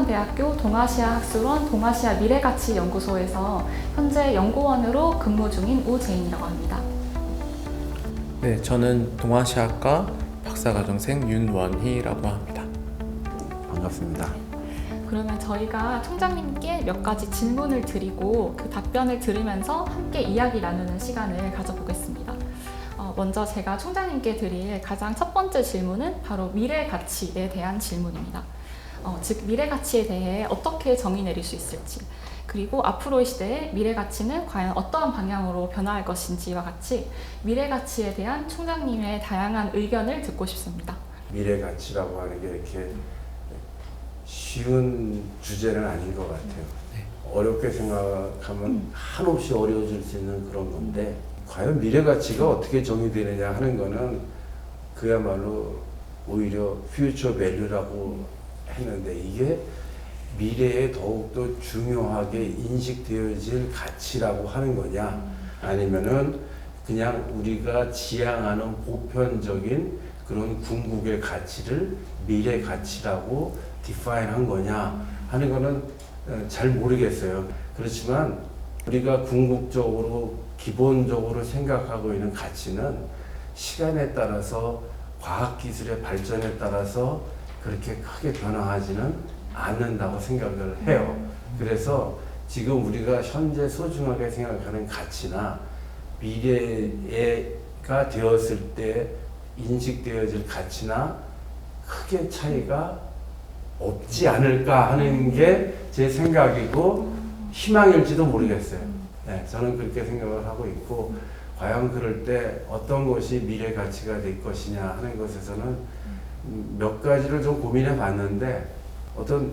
중앙대학교 동아시아학술원 동아시아 미래가치연구소에서 현재 연구원으로 근무 중인 우재인이라고 합니다. 네, 저는 동아시아과 박사과정생 윤원희라고 합니다. 반갑습니다. 그러면 저희가 총장님께 몇 가지 질문을 드리고 그 답변을 들으면서 함께 이야기 나누는 시간을 가져보겠습니다. 먼저 제가 총장님께 드릴 가장 첫 번째 질문은 바로 미래 가치에 대한 질문입니다. 즉 미래 가치에 대해 어떻게 정의 내릴 수 있을지, 그리고 앞으로의 시대에 미래 가치는 과연 어떠한 방향으로 변화할 것인지와 같이 미래 가치에 대한 총장님의 다양한 의견을 듣고 싶습니다. 미래 가치라고 하는 게 이렇게 쉬운 주제는 아닌 것 같아요. 어렵게 생각하면 한없이 어려워질 수 있는 그런 건데, 과연 미래 가치가 어떻게 정의되느냐 하는 거는 그야말로 오히려 퓨처 밸류라고 했는데, 이게 미래에 더욱더 중요하게 인식되어질 가치라고 하는 거냐, 아니면은 그냥 우리가 지향하는 보편적인 그런 궁극의 가치를 미래 가치라고 디파인한 거냐 하는 거는 잘 모르겠어요. 그렇지만 우리가 궁극적으로 기본적으로 생각하고 있는 가치는 시간에 따라서 과학기술의 발전에 따라서 그렇게 크게 변화하지는 않는다고 생각을 해요. 그래서 지금 우리가 현재 소중하게 생각하는 가치나 미래가 되었을 때 인식되어질 가치나 크게 차이가 없지 않을까 하는 게 제 생각이고 희망일지도 모르겠어요. 네, 저는 그렇게 생각을 하고 있고, 과연 그럴 때 어떤 것이 미래 가치가 될 것이냐 하는 것에서는 몇 가지를 좀 고민해 봤는데, 어떤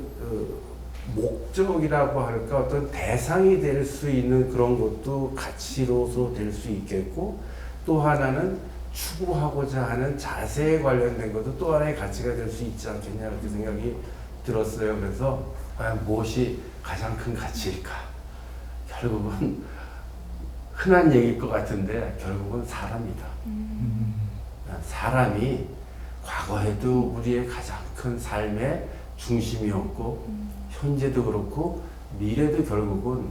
목적이라고 할까, 어떤 대상이 될 수 있는 그런 것도 가치로서 될 수 있겠고, 또 하나는 추구하고자 하는 자세에 관련된 것도 또 하나의 가치가 될 수 있지 않겠냐, 이렇게 생각이 들었어요. 그래서 과연 무엇이 가장 큰 가치일까? 결국은 흔한 얘기일 것 같은데 결국은 사람이다. 사람이 과거에도 우리의 가장 큰 삶의 중심이었고, 현재도 그렇고 미래도 결국은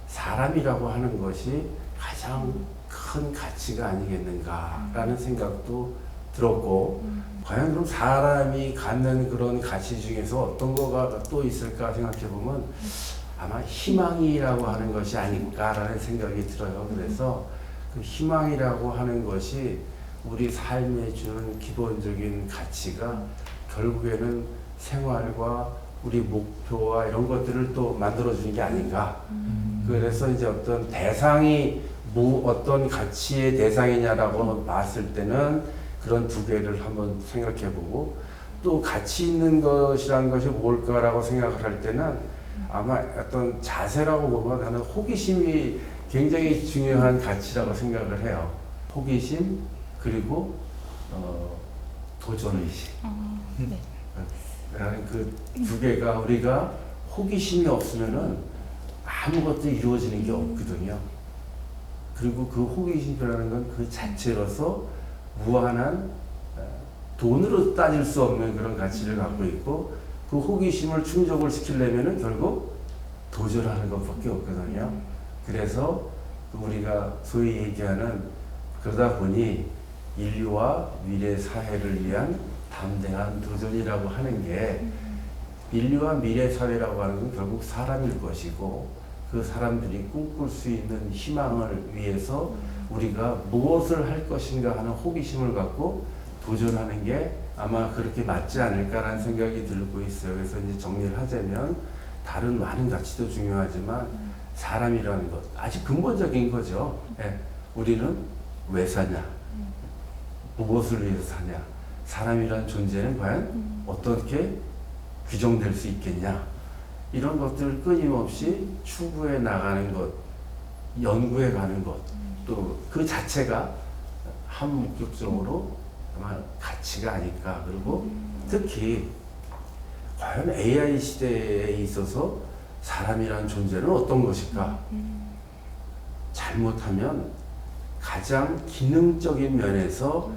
사람이라고 하는 것이 가장 큰 가치가 아니겠는가라는 생각도 들었고, 과연 그럼 사람이 갖는 그런 가치 중에서 어떤 거가 또 있을까 생각해 보면 아마 희망이라고 하는 것이 아닐까라는 생각이 들어요. 그래서 그 희망이라고 하는 것이 우리 삶에 주는 기본적인 가치가 결국에는 생활과 우리 목표와 이런 것들을 또 만들어주는 게 아닌가. 그래서 이제 어떤 대상이 어떤 가치의 대상이냐라고 봤을 때는 그런 두 개를 한번 생각해보고, 또 가치 있는 것이라는 것이 뭘까라고 생각을 할 때는 아마 어떤 자세라고 보면 나는 호기심이 굉장히 중요한 가치라고 생각을 해요. 호기심, 그리고 도전의식. 네. 라는 그 두 개가, 우리가 호기심이 없으면은 아무것도 이루어지는 게 없거든요. 그리고 그 호기심이라는 건 그 자체로서 무한한 돈으로 따질 수 없는 그런 가치를 갖고 있고, 그 호기심을 충족을 시키려면은 결국 도전하는 것밖에 없거든요. 그래서 우리가 소위 얘기하는, 그러다 보니 인류와 미래 사회를 위한 담대한 도전이라고 하는 게, 인류와 미래 사회라고 하는 건 결국 사람일 것이고, 그 사람들이 꿈꿀 수 있는 희망을 위해서 우리가 무엇을 할 것인가 하는 호기심을 갖고 도전하는 게 아마 그렇게 맞지 않을까라는 생각이 들고 있어요. 그래서 이제 정리를 하자면, 다른 많은 가치도 중요하지만 사람이라는 것, 아주 근본적인 거죠. 예, 우리는 왜 사냐? 무엇을 위해서 사냐? 사람이라는 존재는 과연 어떻게 규정될 수 있겠냐? 이런 것들을 끊임없이 추구해 나가는 것, 연구해 가는 것, 또 그 자체가 한 목적적으로 아마 가치가 아닐까. 그리고 특히 과연 AI 시대에 있어서 사람이라는 존재는 어떤 것일까? 잘못하면 가장 기능적인 면에서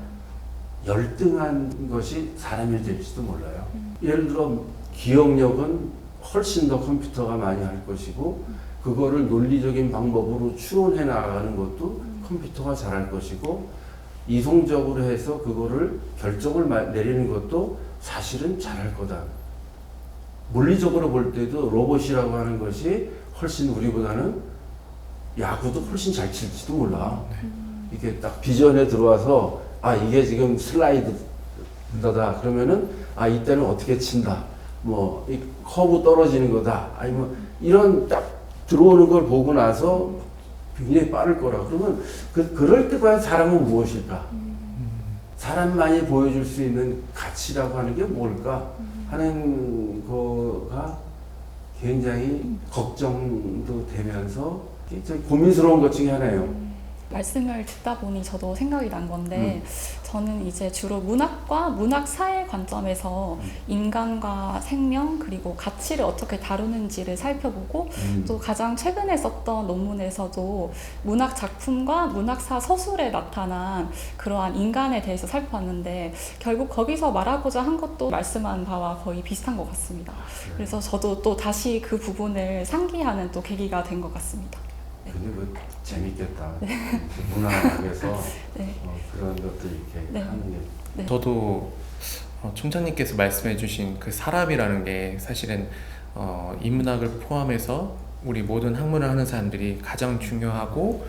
열등한 것이 사람이 될지도 몰라요. 예를 들어 기억력은 훨씬 더 컴퓨터가 많이 할 것이고 그거를 논리적인 방법으로 추론해 나가는 것도 컴퓨터가 잘할 것이고 이성적으로 해서 그거를 결정을 내리는 것도 사실은 잘할 거다. 물리적으로 볼 때도 로봇이라고 하는 것이 훨씬 우리보다는 야구도 훨씬 잘 칠지도 몰라. 이게 딱 비전에 들어와서 아 이게 지금 슬라이드다 그러면은 아 이때는 어떻게 친다. 뭐 이 커브 떨어지는 거다. 아니면 이런 딱 들어오는 걸 보고 나서 굉장히 빠를 거라. 그러면 그럴 때 과연 사람은 무엇일까? 사람만이 보여줄 수 있는 가치라고 하는 게 뭘까? 하는 거가 굉장히 걱정도 되면서 굉장히 고민스러운 것 중에 하나예요. 말씀을 듣다 보니 저도 생각이 난 건데 저는 이제 주로 문학과 문학사의 관점에서 인간과 생명 그리고 가치를 어떻게 다루는지를 살펴보고 또 가장 최근에 썼던 논문에서도 문학 작품과 문학사 서술에 나타난 그러한 인간에 대해서 살펴봤는데 결국 거기서 말하고자 한 것도 말씀한 바와 거의 비슷한 것 같습니다. 그래서 저도 또 다시 그 부분을 상기하는 또 계기가 된 것 같습니다. 근데 뭐 재밌겠다. 문학에서 네. 그런 것들 이렇게 네. 하는 게. 네. 저도 총장님께서 말씀해주신 그 사람이라는 게 사실은 인문학을 포함해서 우리 모든 학문을 하는 사람들이 가장 중요하고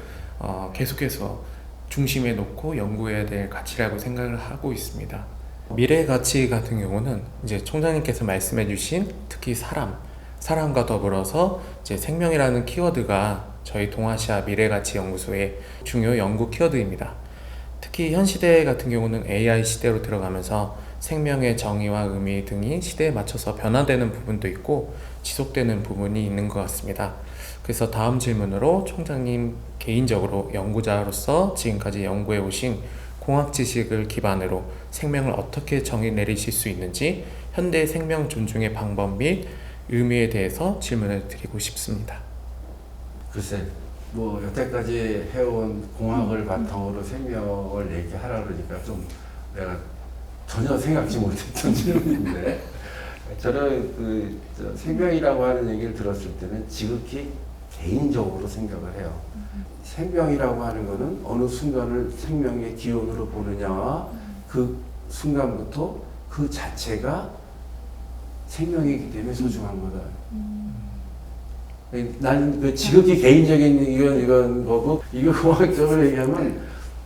계속해서 중심에 놓고 연구해야 될 가치라고 생각을 하고 있습니다. 미래 가치 같은 경우는 이제 총장님께서 말씀해주신 특히 사람과 더불어서 이제 생명이라는 키워드가 저희 동아시아 미래가치연구소의 중요 연구 키워드입니다. 특히 현 시대 같은 경우는 AI 시대로 들어가면서 생명의 정의와 의미 등이 시대에 맞춰서 변화되는 부분도 있고 지속되는 부분이 있는 것 같습니다. 그래서 다음 질문으로 총장님 개인적으로 연구자로서 지금까지 연구해 오신 공학 지식을 기반으로 생명을 어떻게 정의 내리실 수 있는지 현대 생명 존중의 방법 및 의미에 대해서 질문을 드리고 싶습니다. 글쎄, 뭐 여태까지 해온 공학을 바탕으로 생명을 얘기하라 그러니까 좀 내가 전혀 생각지 못했던 질문인데 저는 생명이라고 하는 얘기를 들었을 때는 지극히 개인적으로 생각을 해요. 생명이라고 하는 거는 어느 순간을 생명의 기원으로 보느냐와 그 순간부터 그 자체가 생명이기 때문에 소중한 거다. 나는 그 지극히 개인적인 이건 거고 이거 공학적으로 얘기하면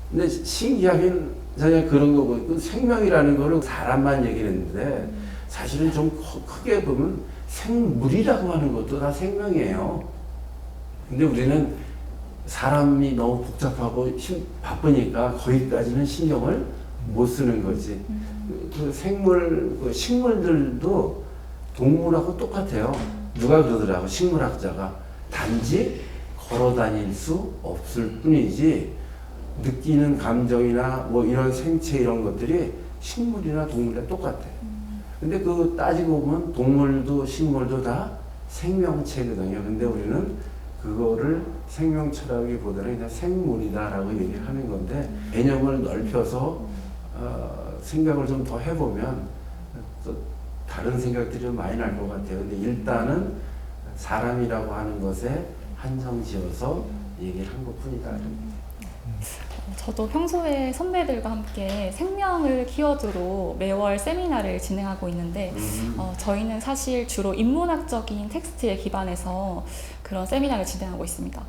근데 신기하긴 사실 그런 거고 그 생명이라는 거를 사람만 얘기를 했는데 사실은 좀 크게 보면 생물이라고 하는 것도 다 생명이에요. 근데 우리는 사람이 너무 복잡하고 바쁘니까 거기까지는 신경을 못 쓰는 거지. 그 식물들도 동물하고 똑같아요. 누가 그러더라고 식물학자가 단지 걸어 다닐 수 없을 뿐이지 느끼는 감정이나 뭐 이런 생체 이런 것들이 식물이나 동물이랑 똑같아. 근데 그 따지고 보면 동물도 식물도 다 생명체거든요. 근데 우리는 그거를 생명체라기보다는 그냥 생물이다라고 얘기를 하는 건데 개념을 넓혀서 생각을 좀 더 해보면 또 다른 생각들이 좀 많이 날 것 같아요. 근데 일단은 사람이라고 하는 것에 한정지어서 얘기를 한 것뿐이다. 저도 평소에 선배들과 함께 생명을 키워드로 매월 세미나를 진행하고 있는데 저희는 사실 주로 인문학적인 텍스트에 기반해서 그런 세미나를 진행하고 있습니다.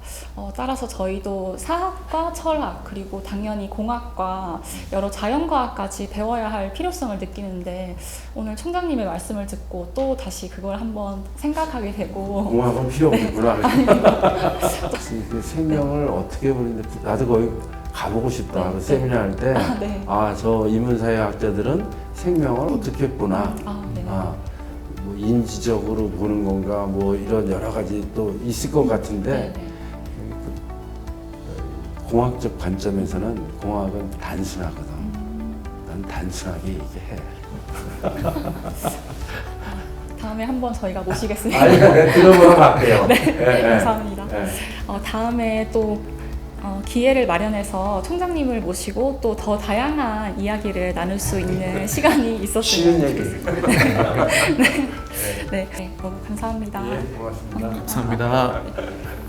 따라서 저희도 사학과 철학 그리고 당연히 공학과 여러 자연과학까지 배워야 할 필요성을 느끼는데 오늘 총장님의 말씀을 듣고 또 다시 그걸 한번 생각하게 되고 공학은 필요 없구나. 그 생명을 어떻게 보는데 나도 거기 가보고 싶다. 네, 그 세미나 할 때 네. 저 인문사회학자들은 생명을 어떻게 보나 네. 뭐 인지적으로 보는 건가 뭐 이런 여러 가지 또 있을 것 같은데 네. 공학적 관점에서는 공학은 단순하거든. 난 단순하게 얘기해. 다음에 한번 저희가 모시겠습니다. 아니, 들어보러 갈게요. 네, 감사합니다. 네. 다음에 또 기회를 마련해서 총장님을 모시고 또 더 다양한 이야기를 나눌 수 있는 시간이 있었으면 쉬는 얘기. 좋겠습니다. 네, 너무 감사합니다. 예, 고맙습니다. 감사합니다.